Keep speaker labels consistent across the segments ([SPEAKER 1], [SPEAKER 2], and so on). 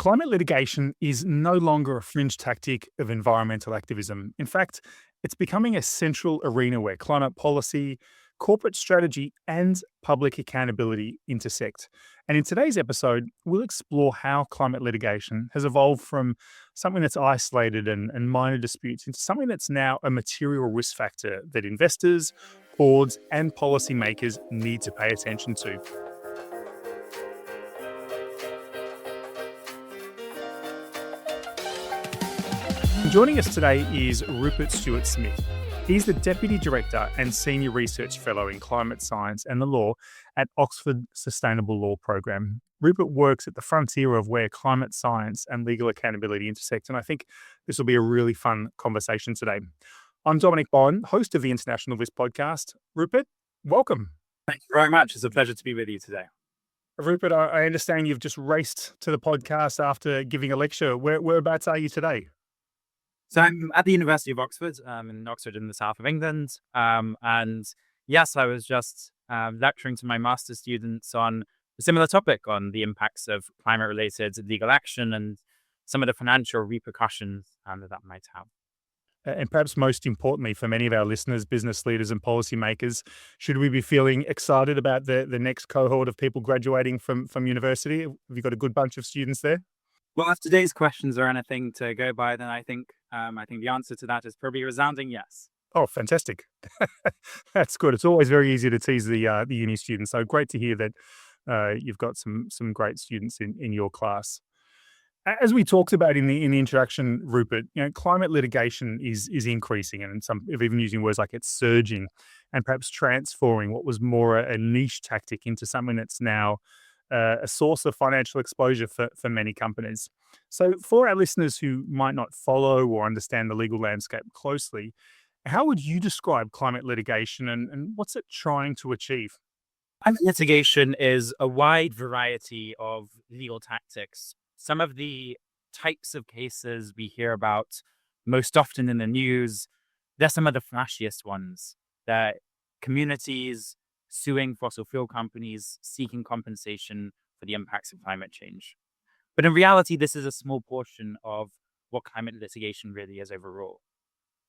[SPEAKER 1] Climate litigation is no longer a fringe tactic of environmental activism. In fact, it's becoming a central arena where climate policy, corporate strategy, and public accountability intersect. And in today's episode, we'll explore how climate litigation has evolved from something that's isolated and minor disputes into something that's now a material risk factor that investors, boards, and policymakers need to pay attention to. Joining us today is Rupert Stuart-Smith. He's the Deputy Director and Senior Research Fellow in Climate Science and the Law at Oxford Sustainable Law Program. Rupert works at the frontier of where climate science and legal accountability intersect, and I think this will be a really fun conversation today. I'm Dominic Bowen, host of the International Risk Podcast. Rupert, welcome.
[SPEAKER 2] Thank you very much. It's a pleasure to be with you today.
[SPEAKER 1] Rupert, I understand you've just raced to the podcast after giving a lecture. Whereabouts are you today?
[SPEAKER 2] So I'm at the University of Oxford, in Oxford in the south of England. And yes, I was just lecturing to my master's students on a similar topic on the impacts of climate-related legal action and some of the financial repercussions that might have.
[SPEAKER 1] And perhaps most importantly for many of our listeners, business leaders and policymakers, should we be feeling excited about the next cohort of people graduating from university? Have you got a good bunch of students there?
[SPEAKER 2] Well, if today's questions are anything to go by, then I think the answer to that is probably a resounding yes.
[SPEAKER 1] Oh, fantastic. That's good. It's always very easy to tease the uni students. So great to hear that you've got some great students in your class. As we talked about in the introduction, Rupert, climate litigation is increasing, and some even using words like it's surging, and perhaps transforming what was more a niche tactic into something that's now a source of financial exposure for many companies. So for our listeners who might not follow or understand the legal landscape closely, how would you describe climate litigation and what's it trying to achieve?
[SPEAKER 2] Climate litigation is a wide variety of legal tactics. Some of the types of cases we hear about most often in the news, they're some of the flashiest ones. They're communities suing fossil fuel companies, seeking compensation for the impacts of climate change. But in reality, this is a small portion of what climate litigation really is overall.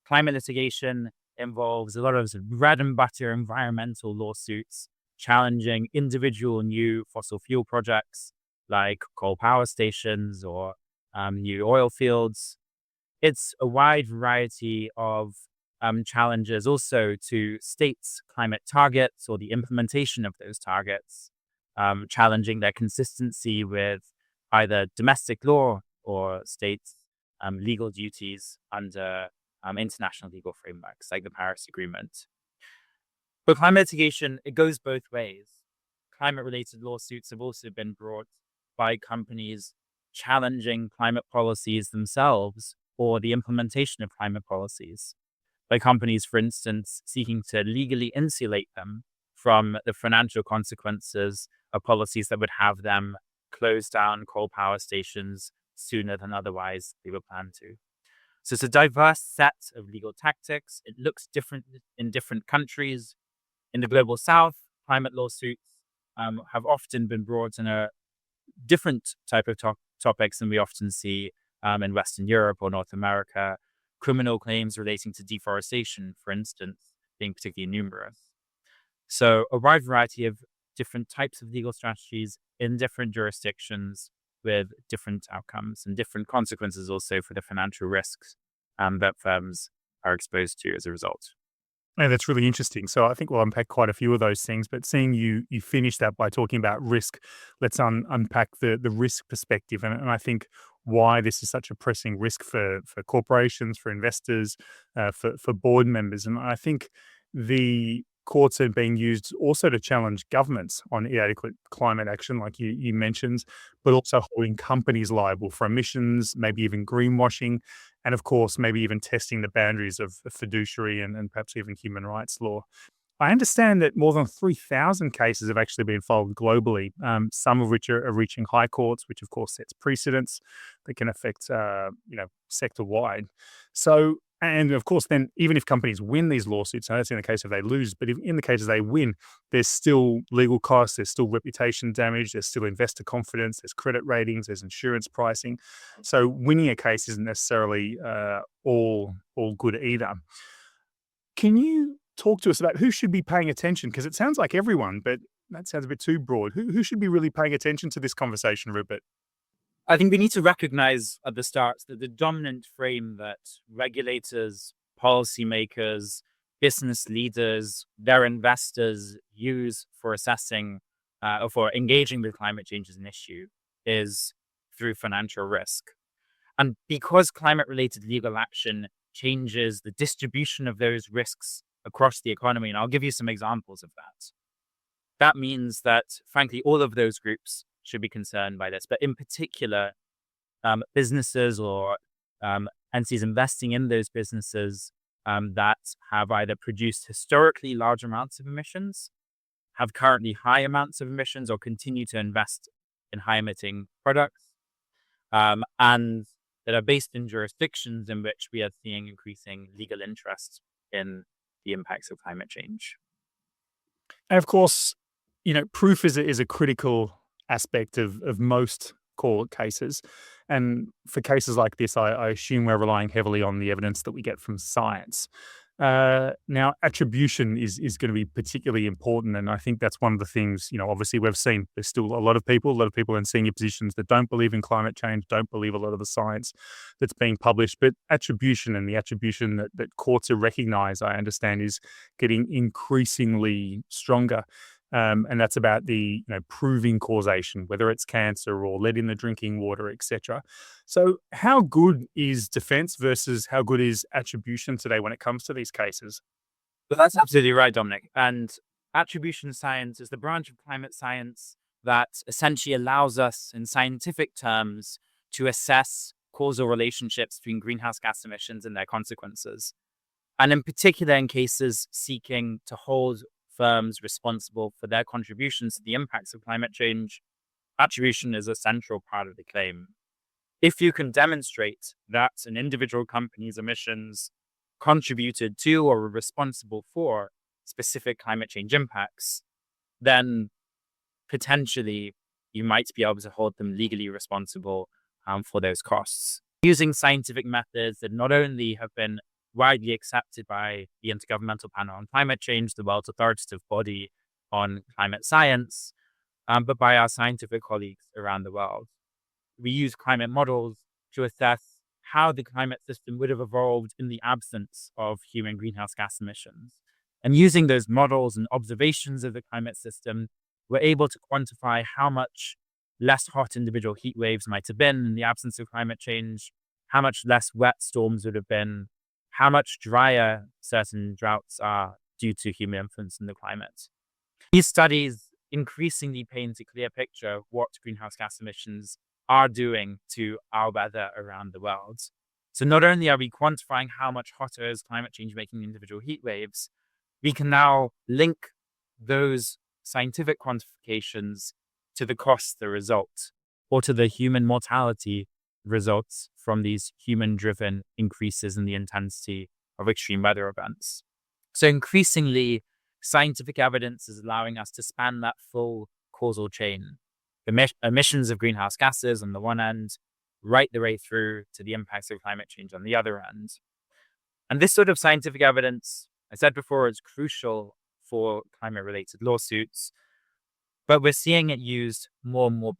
[SPEAKER 2] Climate litigation involves a lot of bread and butter environmental lawsuits challenging individual new fossil fuel projects like coal power stations or new oil fields. It's a wide variety of challenges also to states' climate targets or the implementation of those targets, challenging their consistency with either domestic law or states' legal duties under international legal frameworks like the Paris Agreement. But climate litigation, it goes both ways. Climate-related lawsuits have also been brought by companies challenging climate policies themselves or the implementation of climate policies. By companies, for instance, seeking to legally insulate them from the financial consequences of policies that would have them close down coal power stations sooner than otherwise they were planned to. So it's a diverse set of legal tactics. It looks different in different countries. In the global south, climate lawsuits have often been brought in a different type of topics than we often see in Western Europe or North America. Criminal claims relating to deforestation, for instance, being particularly numerous. So a wide variety of different types of legal strategies in different jurisdictions with different outcomes and different consequences also for the financial risks that firms are exposed to as a result.
[SPEAKER 1] Yeah, that's really interesting. So I think we'll unpack quite a few of those things, but seeing you finish that by talking about risk, let's unpack the risk perspective. And I think why this is such a pressing risk for corporations, for investors, for board members. And I think the courts are being used also to challenge governments on inadequate climate action, like you mentioned, but also holding companies liable for emissions, maybe even greenwashing, and of course, maybe even testing the boundaries of fiduciary and perhaps even human rights law. I understand that more than 3,000 cases have actually been filed globally, some of which are reaching high courts, which of course sets precedents that can affect, sector-wide. So And of course, then even if companies win these lawsuits, and that's in the case if they lose, but if in the case they win, there's still legal costs, there's still reputation damage, there's still investor confidence, there's credit ratings, there's insurance pricing. So winning a case isn't necessarily all good either. Can you talk to us about who should be paying attention? Because it sounds like everyone, but that sounds a bit too broad. Who should be really paying attention to this conversation, Rupert?
[SPEAKER 2] I think we need to recognize at the start that the dominant frame that regulators, policymakers, business leaders, their investors use for assessing or for engaging with climate change as an issue is through financial risk. And because climate-related legal action changes the distribution of those risks across the economy, and I'll give you some examples of that, that means that, frankly, all of those groups should be concerned by this. But in particular, businesses or entities investing in those businesses that have either produced historically large amounts of emissions, have currently high amounts of emissions, or continue to invest in high-emitting products, and that are based in jurisdictions in which we are seeing increasing legal interest in the impacts of climate change.
[SPEAKER 1] And of course, proof is a critical aspect of most court cases. And for cases like this, I assume we're relying heavily on the evidence that we get from science. Now, attribution is going to be particularly important. And I think that's one of the things, obviously we've seen there's still a lot of people in senior positions that don't believe in climate change, don't believe a lot of the science that's being published. But attribution and the attribution that courts are recognize, I understand, is getting increasingly stronger. And that's about the proving causation, whether it's cancer or lead in the drinking water, etc. So how good is defense versus how good is attribution today when it comes to these cases?
[SPEAKER 2] But that's absolutely right, Dominic. And attribution science is the branch of climate science that essentially allows us, in scientific terms, to assess causal relationships between greenhouse gas emissions and their consequences. And in particular, in cases seeking to hold firms responsible for their contributions to the impacts of climate change, attribution is a central part of the claim. If you can demonstrate that an individual company's emissions contributed to or were responsible for specific climate change impacts, then potentially you might be able to hold them legally responsible for those costs. Using scientific methods that not only have been widely accepted by the Intergovernmental Panel on Climate Change, the world's authoritative body on climate science, but by our scientific colleagues around the world. We use climate models to assess how the climate system would have evolved in the absence of human greenhouse gas emissions. And using those models and observations of the climate system, we're able to quantify how much less hot individual heat waves might have been in the absence of climate change, how much less wet storms would have been, how much drier certain droughts are due to human influence in the climate. These studies increasingly paint a clear picture of what greenhouse gas emissions are doing to our weather around the world. So not only are we quantifying how much hotter is climate change making individual heat waves, we can now link those scientific quantifications to the costs that result, or to the human mortality results from these human-driven increases in the intensity of extreme weather events. So increasingly, scientific evidence is allowing us to span that full causal chain. Emissions of greenhouse gases on the one end, right the way through to the impacts of climate change on the other end. And this sort of scientific evidence, I said before, is crucial for climate-related lawsuits, but we're seeing it used more and more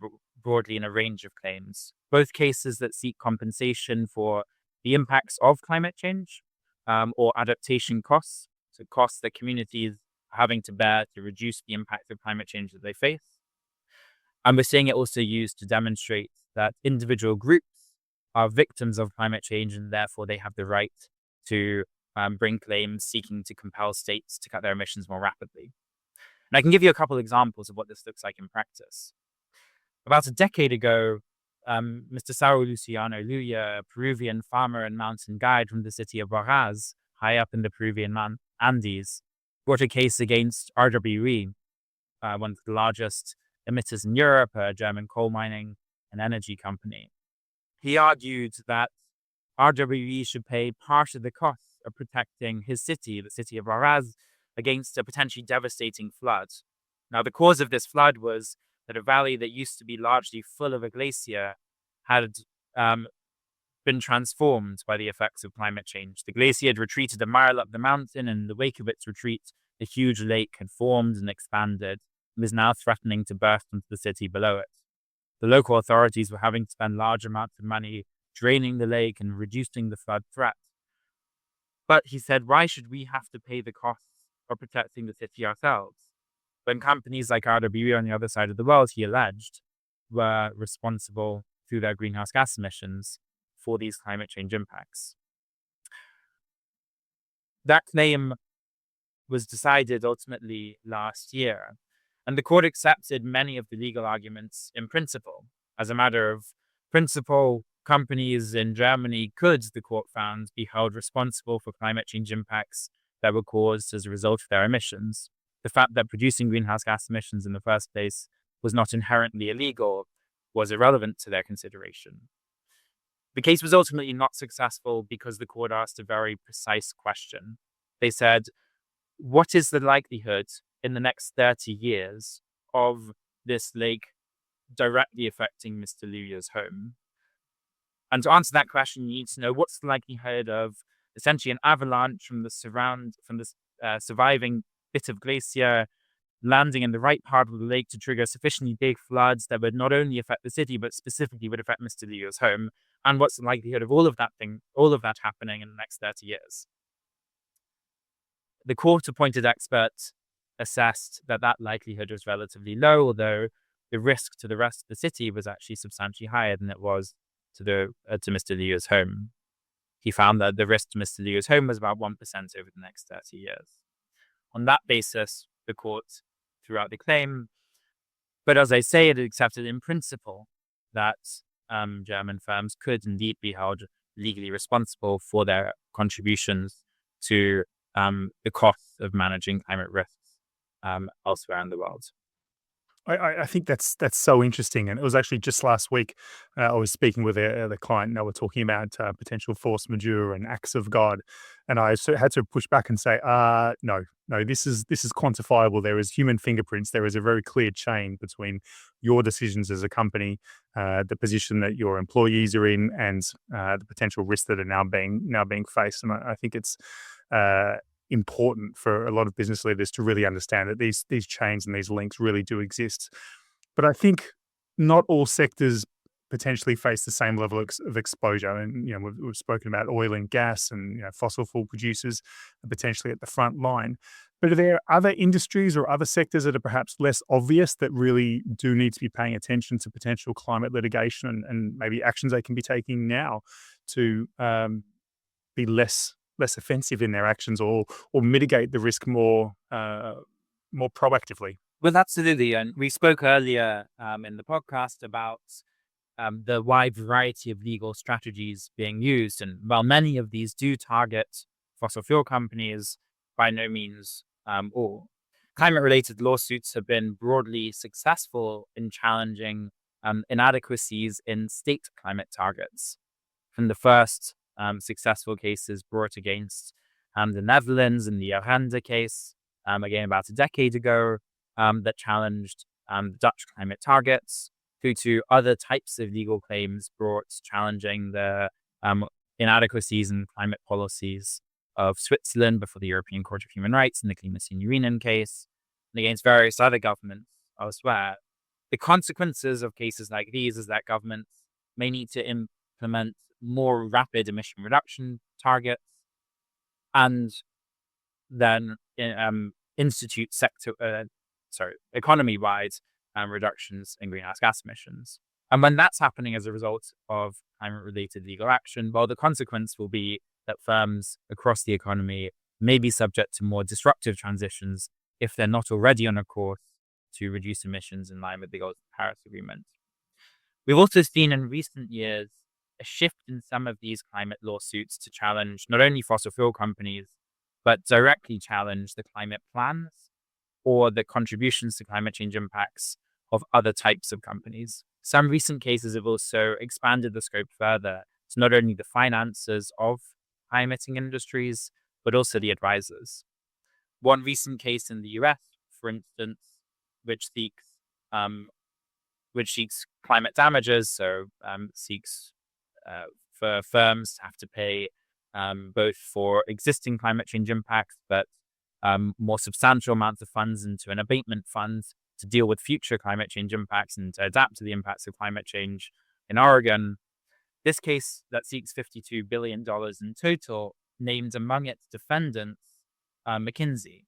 [SPEAKER 2] broadly in a range of claims, both cases that seek compensation for the impacts of climate change or adaptation costs, so costs that communities are having to bear to reduce the impact of climate change that they face. And we're seeing it also used to demonstrate that individual groups are victims of climate change and therefore they have the right to bring claims seeking to compel states to cut their emissions more rapidly. And I can give you a couple of examples of what this looks like in practice. About a decade ago, Mr. Sauro Luciano Luya, a Peruvian farmer and mountain guide from the city of Huaraz, high up in the Peruvian Andes, brought a case against RWE, one of the largest emitters in Europe, a German coal mining and energy company. He argued that RWE should pay part of the cost of protecting his city, the city of Araz, against a potentially devastating flood. Now, the cause of this flood was that a valley that used to be largely full of a glacier had been transformed by the effects of climate change. The glacier had retreated a mile up the mountain, and in the wake of its retreat, a huge lake had formed and expanded and was now threatening to burst into the city below it. The local authorities were having to spend large amounts of money draining the lake and reducing the flood threat. But he said, why should we have to pay the costs of protecting the city ourselves? When companies like RWE on the other side of the world, he alleged, were responsible through their greenhouse gas emissions for these climate change impacts. That claim was decided ultimately last year, and the court accepted many of the legal arguments in principle. As a matter of principle, companies in Germany could, the court found, be held responsible for climate change impacts that were caused as a result of their emissions. The fact that producing greenhouse gas emissions in the first place was not inherently illegal was irrelevant to their consideration. The case was ultimately not successful because the court asked a very precise question. They said, what is the likelihood in the next 30 years of this lake directly affecting Mr. Liuya's home? And to answer that question, you need to know what's the likelihood of essentially an avalanche from the surviving bit of glacier landing in the right part of the lake to trigger sufficiently big floods that would not only affect the city, but specifically would affect Mr. Liuya's home. And what's the likelihood of all of that happening in the next 30 years? The court-appointed expert assessed that likelihood was relatively low, although the risk to the rest of the city was actually substantially higher than it was to Mr. Liuya's home. He found that the risk to Mr. Liuya's home was about 1% over the next 30 years. On that basis, the court threw out the claim. But as I say, it accepted in principle that German firms could indeed be held legally responsible for their contributions to the cost of managing climate risks elsewhere in the world.
[SPEAKER 1] I think that's so interesting, and it was actually just last week I was speaking with the client, and they were talking about potential force majeure and acts of God, and I had to push back and say, no, this is quantifiable. There is human fingerprints. There is a very clear chain between your decisions as a company, the position that your employees are in, and the potential risks that are now being faced. And I think it's important for a lot of business leaders to really understand that these chains and these links really do exist. But I think not all sectors potentially face the same level of exposure. And we've spoken about oil and gas and fossil fuel producers are potentially at the front line. But are there other industries or other sectors that are perhaps less obvious that really do need to be paying attention to potential climate litigation and maybe actions they can be taking now to be less offensive in their actions or mitigate the risk more proactively?
[SPEAKER 2] Well, absolutely. And we spoke earlier in the podcast about the wide variety of legal strategies being used. And while many of these do target fossil fuel companies, by no means all. Climate-related lawsuits have been broadly successful in challenging inadequacies in state climate targets. From the first successful cases brought against the Netherlands in the Aranda case, again about a decade ago, that challenged Dutch climate targets, through to other types of legal claims brought challenging the inadequacies in climate policies of Switzerland before the European Court of Human Rights in the Klimasignorinen case, and against various other governments elsewhere. The consequences of cases like these is that governments may need to implement more rapid emission reduction targets and then institute economy-wide reductions in greenhouse gas emissions. And when that's happening as a result of climate-related legal action, well, the consequence will be that firms across the economy may be subject to more disruptive transitions if they're not already on a course to reduce emissions in line with the goals of the Paris Agreement. We've also seen in recent years a shift in some of these climate lawsuits to challenge not only fossil fuel companies, but directly challenge the climate plans or the contributions to climate change impacts of other types of companies. Some recent cases have also expanded the scope further It's not only the financiers of high emitting industries, but also the advisors. One recent case in the US, for instance, which seeks um, climate damages, so seeks for firms to have to pay both for existing climate change impacts, but more substantial amounts of funds into an abatement fund to deal with future climate change impacts and to adapt to the impacts of climate change in Oregon. This case that seeks $52 billion in total named among its defendants McKinsey.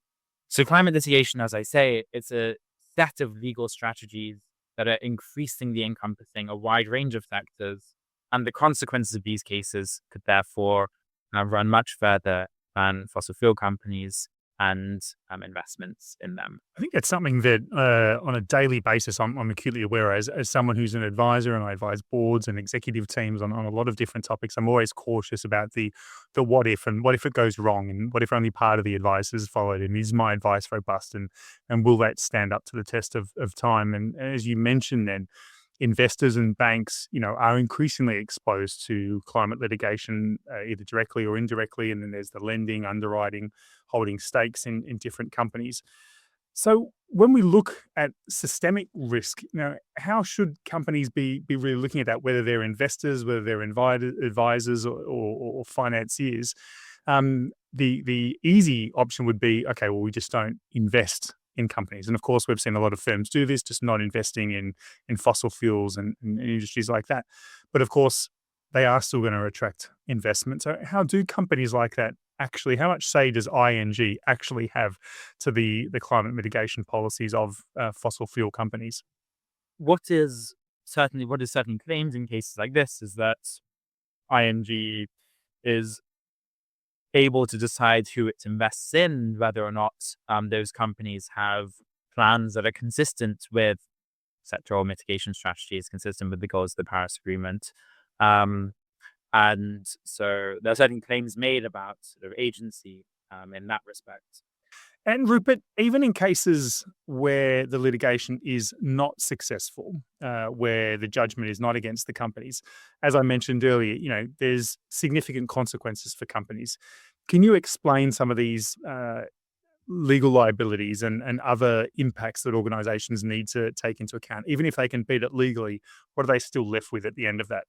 [SPEAKER 2] So climate litigation, as I say, it's a set of legal strategies that are increasingly encompassing a wide range of sectors, and the consequences of these cases could therefore run much further than fossil fuel companies and investments in them.
[SPEAKER 1] I think that's something that on a daily basis I'm acutely aware as someone who's an advisor, and I advise boards and executive teams on a lot of different topics. I'm always cautious about the what if, and what if it goes wrong, and what if only part of the advice is followed, and is my advice robust, and will that stand up to the test of time? And as you mentioned then, investors and banks, are increasingly exposed to climate litigation, either directly or indirectly. And then there's the lending, underwriting, holding stakes in different companies. So when we look at systemic risk, how should companies be really looking at that, whether they're investors, whether they're advisors or financiers? The easy option would be, okay, well, we just don't invest in companies. And of course, we've seen a lot of firms do this, just not investing in fossil fuels and industries like that. But of course, they are still going to attract investment. So how do companies like that actually, how much say does ING actually have to the climate mitigation policies of fossil fuel companies?
[SPEAKER 2] What is certainly claimed in cases like this is that ING is able to decide who it invests in, whether or not those companies have plans that are consistent with sectoral mitigation strategies, consistent with the goals of the Paris Agreement. And so there are certain claims made about sort of agency in that respect.
[SPEAKER 1] And Rupert, even in cases where the litigation is not successful, where the judgment is not against the companies, as I mentioned earlier, there's significant consequences for companies. Can you explain some of these legal liabilities and other impacts that organizations need to take into account? Even if they can beat it legally, what are they still left with at the end of that?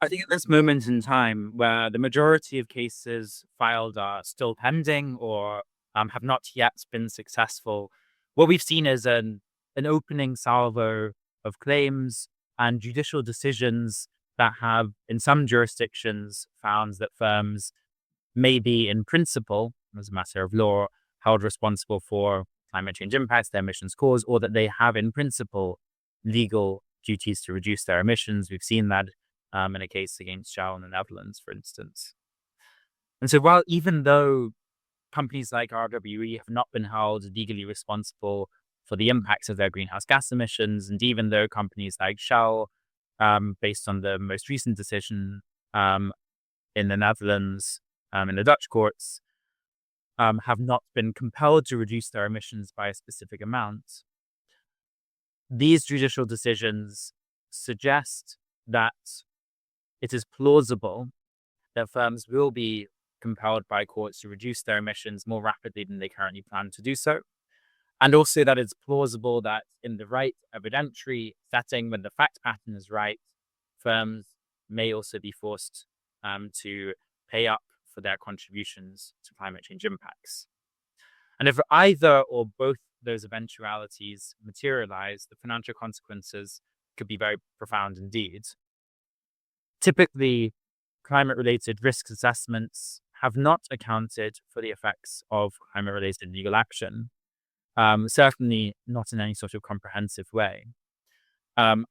[SPEAKER 2] I think at this moment in time, where the majority of cases filed are still pending or have not yet been successful, what we've seen is an opening salvo of claims and judicial decisions that have, in some jurisdictions, found that firms may be, in principle, as a matter of law, held responsible for climate change impacts their emissions cause, or that they have, in principle, legal duties to reduce their emissions. We've seen that in a case against Shell in the Netherlands, for instance. And so while even though companies like RWE have not been held legally responsible for the impacts of their greenhouse gas emissions, and even though companies like Shell, based on the most recent decision in the Netherlands, in the Dutch courts, have not been compelled to reduce their emissions by a specific amount, these judicial decisions suggest that it is plausible that firms will be compelled by courts to reduce their emissions more rapidly than they currently plan to do so. And also that it's plausible that in the right evidentiary setting, when the fact pattern is right, firms may also be forced to pay up for their contributions to climate change impacts. And if either or both those eventualities materialize, the financial consequences could be very profound indeed. Typically, climate-related risk assessments have not accounted for the effects of climate-related legal action, certainly not in any sort of comprehensive way. And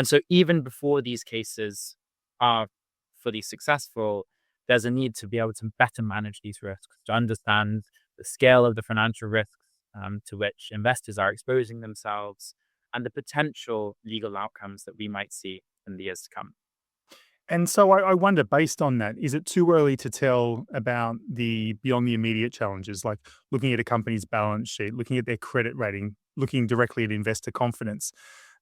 [SPEAKER 2] so even before these cases are fully successful, there's a need to be able to better manage these risks, to understand the scale of the financial risks to which investors are exposing themselves, and the potential legal outcomes that we might see in the years to come.
[SPEAKER 1] And so I wonder, based on that, is it too early to tell about the beyond the immediate challenges, like looking at a company's balance sheet, looking at their credit rating, looking directly at investor confidence?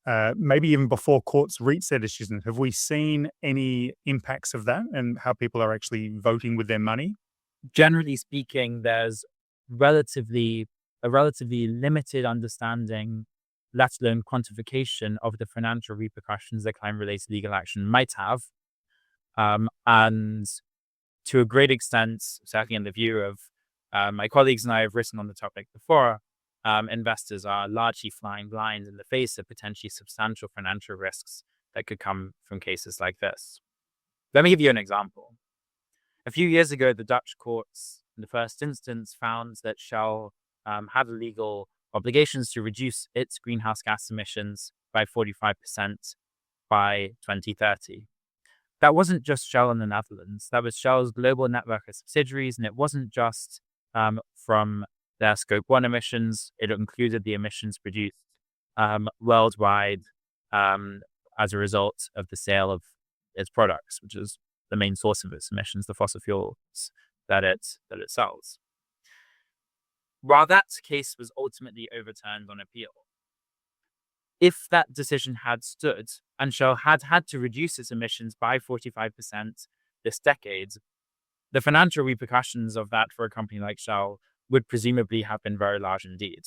[SPEAKER 1] maybe even before courts reach their decision. Have we seen any impacts of that and how people are actually voting with their money?
[SPEAKER 2] Generally speaking, there's relatively a relatively limited understanding, let alone quantification, of the financial repercussions that climate-related legal action might have. And to a great extent, certainly in the view of my colleagues and I have written on the topic before, investors are largely flying blind in the face of potentially substantial financial risks that could come from cases like this. Let me give you an example. A few years ago, the Dutch courts, in the first instance, found that Shell had legal obligations to reduce its greenhouse gas emissions by 45% by 2030. That wasn't just Shell in the Netherlands. That was Shell's global network of subsidiaries, and it wasn't just from their Scope 1 emissions. It included the emissions produced worldwide as a result of the sale of its products, which is the main source of its emissions, the fossil fuels that it sells. While that case was ultimately overturned on appeal, if that decision had stood and Shell had had to reduce its emissions by 45% this decade, the financial repercussions of that for a company like Shell would presumably have been very large indeed.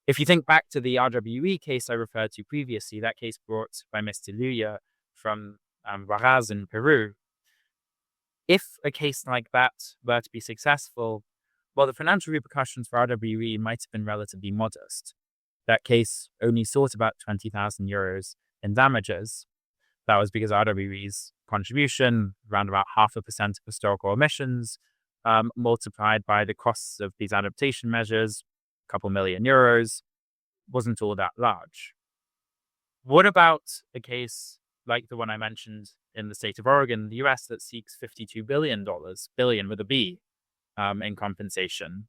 [SPEAKER 2] If you think back to the RWE case I referred to previously, that case brought by Mr. Luya from Huaraz in Peru, if a case like that were to be successful, well, the financial repercussions for RWE might have been relatively modest. That case only sought about 20,000 euros in damages. That was because RWE's contribution, around about 0.5% of historical emissions, multiplied by the costs of these adaptation measures, a couple million euros, wasn't all that large. What about a case like the one I mentioned in the state of Oregon, the US, that seeks $52 billion, billion with a B, in compensation?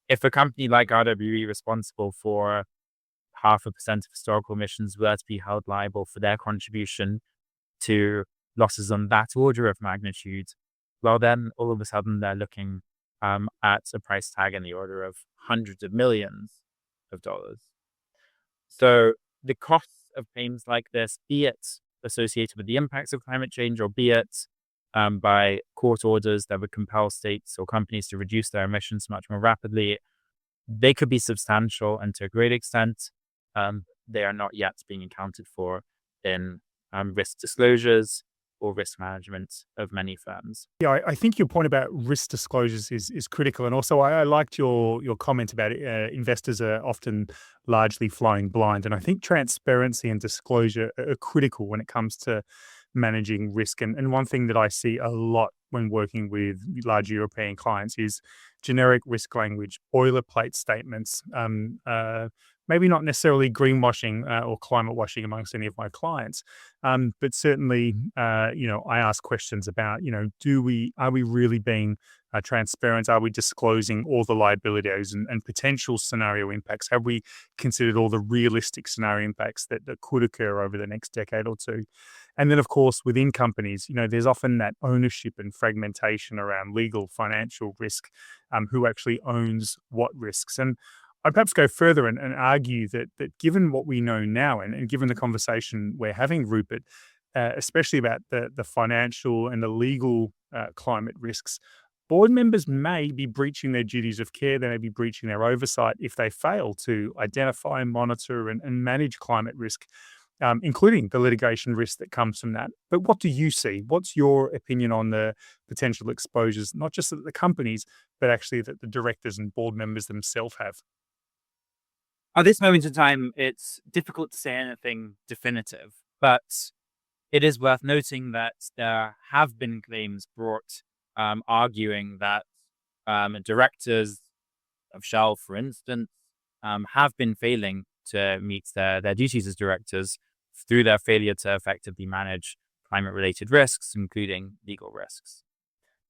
[SPEAKER 2] If a company like RWE, responsible for 0.5% of historical emissions, were to be held liable for their contribution to losses on that order of magnitude, well, then all of a sudden they're looking at a price tag in the order of hundreds of millions of dollars. So the costs of claims like this, be it associated with the impacts of climate change, or be it by court orders that would compel states or companies to reduce their emissions much more rapidly, they could be substantial, and to a great extent, they are not yet being accounted for in risk disclosures or risk management of many firms.
[SPEAKER 1] Yeah, I think your point about risk disclosures is critical, and also I liked your comment about investors are often largely flying blind, and I think transparency and disclosure are critical when it comes to managing risk. And one thing that I see a lot when working with large European clients is generic risk language, boilerplate statements, maybe not necessarily greenwashing or climate washing amongst any of my clients, but certainly, I ask questions about, are we really being transparent? Are we disclosing all the liabilities and potential scenario impacts? Have we considered all the realistic scenario impacts that could occur over the next decade or two? And then, of course, within companies, there's often that ownership and fragmentation around legal, financial risk, who actually owns what risks. And I'd perhaps go further and argue that given what we know now, and given the conversation we're having, Rupert, especially about the financial and the legal climate risks, board members may be breaching their duties of care. They may be breaching their oversight if they fail to identify, monitor, and manage climate risk, including the litigation risk that comes from that. But what do you see? What's your opinion on the potential exposures, not just that the companies, but actually that the directors and board members themselves have?
[SPEAKER 2] At this moment in time, it's difficult to say anything definitive, but it is worth noting that there have been claims brought arguing that directors of Shell, for instance, have been failing to meet their duties as directors through their failure to effectively manage climate-related risks, including legal risks.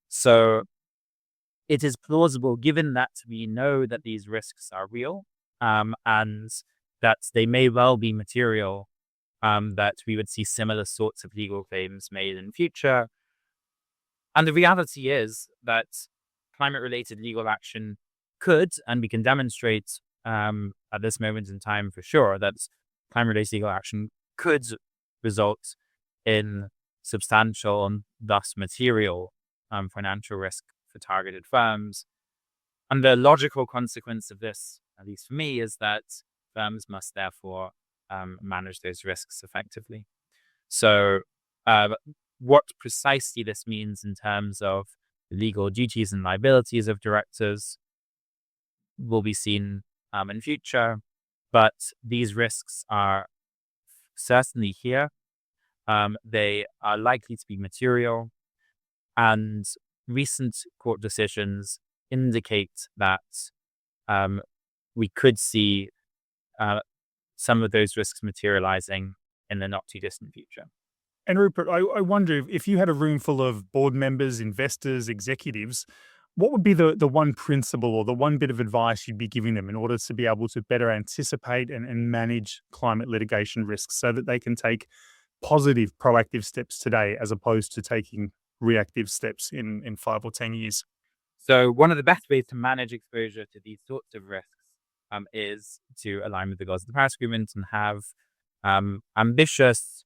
[SPEAKER 2] So it is plausible, given that we know that these risks are real, and that they may well be material, that we would see similar sorts of legal claims made in future. And the reality is that climate-related legal action could, and we can demonstrate at this moment in time for sure, that climate-related legal action could result in substantial and thus material financial risk for targeted firms. And the logical consequence of this, at least for me, is that firms must therefore manage those risks effectively. So what precisely this means in terms of the legal duties and liabilities of directors will be seen in future, but these risks are certainly here. They are likely to be material, and recent court decisions indicate that we could see some of those risks materializing in the not too distant future.
[SPEAKER 1] And Rupert, I wonder if you had a room full of board members, investors, executives, what would be the one principle or the one bit of advice you'd be giving them in order to be able to better anticipate and manage climate litigation risks so that they can take positive, proactive steps today as opposed to taking reactive steps in 5 or 10 years?
[SPEAKER 2] So one of the best ways to manage exposure to these sorts of risks is to align with the goals of the Paris Agreement and have ambitious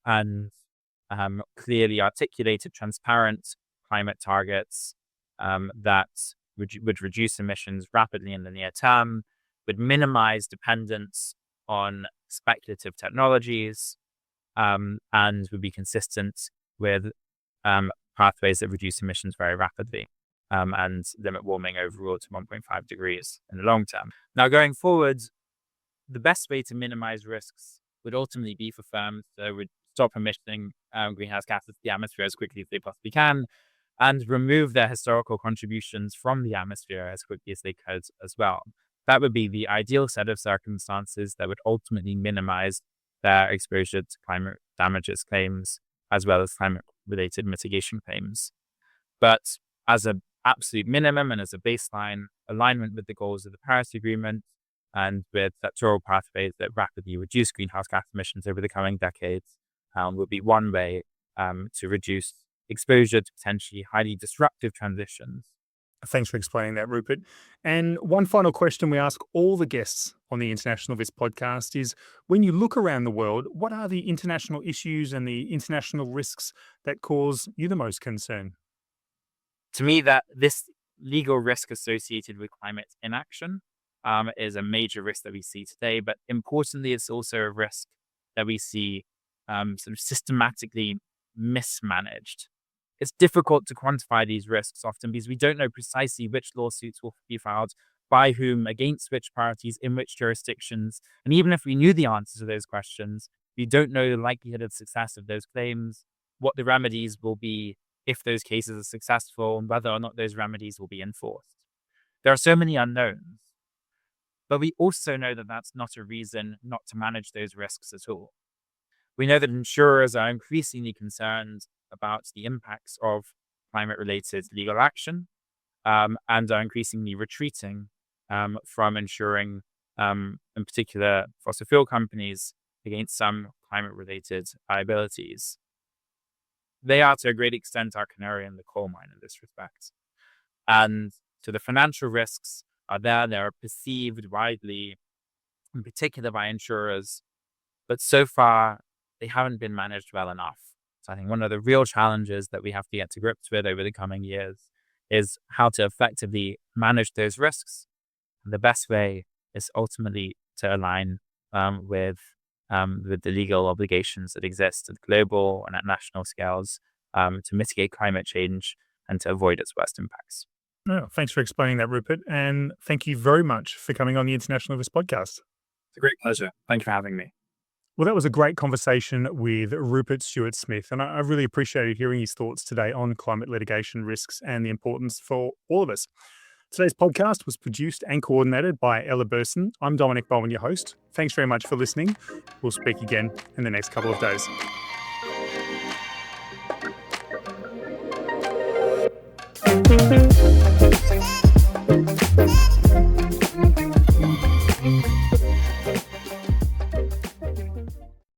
[SPEAKER 2] and clearly articulated, transparent climate targets that would reduce emissions rapidly in the near term, would minimize dependence on speculative technologies, and would be consistent with pathways that reduce emissions very rapidly and limit warming overall to 1.5 degrees in the long term. Now, going forward, the best way to minimize risks would ultimately be for firms that would stop emitting greenhouse gases to the atmosphere as quickly as they possibly can and remove their historical contributions from the atmosphere as quickly as they could as well. That would be the ideal set of circumstances that would ultimately minimize their exposure to climate damages claims as well as climate-related mitigation claims. But as an absolute minimum and as a baseline, alignment with the goals of the Paris Agreement and with sectoral pathways that rapidly reduce greenhouse gas emissions over the coming decades would be one way to reduce exposure to potentially highly disruptive transitions.
[SPEAKER 1] Thanks for explaining that, Rupert. And one final question we ask all the guests on the International Risk podcast is, when you look around the world, what are the international issues and the international risks that cause you the most concern?
[SPEAKER 2] To me, that this legal risk associated with climate inaction is a major risk that we see today. But importantly, it's also a risk that we see sort of systematically mismanaged. It's difficult to quantify these risks often because we don't know precisely which lawsuits will be filed, by whom, against which parties, in which jurisdictions. And even if we knew the answers to those questions, we don't know the likelihood of success of those claims, what the remedies will be if those cases are successful, and whether or not those remedies will be enforced. There are so many unknowns. But we also know that that's not a reason not to manage those risks at all. We know that insurers are increasingly concerned about the impacts of climate-related legal action and are increasingly retreating from insuring, in particular, fossil fuel companies against some climate-related liabilities. They are, to a great extent, our canary in the coal mine in this respect. And so the financial risks are there. They are perceived widely, in particular by insurers, but so far they haven't been managed well enough. So I think one of the real challenges that we have to get to grips with over the coming years is how to effectively manage those risks. And the best way is ultimately to align with the legal obligations that exist at global and at national scales to mitigate climate change and to avoid its worst impacts.
[SPEAKER 1] Oh, thanks for explaining that, Rupert. And thank you very much for coming on the International Risk podcast.
[SPEAKER 2] It's a great pleasure. Thank you for having me.
[SPEAKER 1] Well, that was a great conversation with Rupert Stuart-Smith, and I really appreciated hearing his thoughts today on climate litigation risks and the importance for all of us. Today's podcast was produced and coordinated by Ella Burson. I'm Dominic Bowen, your host. Thanks very much for listening. We'll speak again in the next couple of days.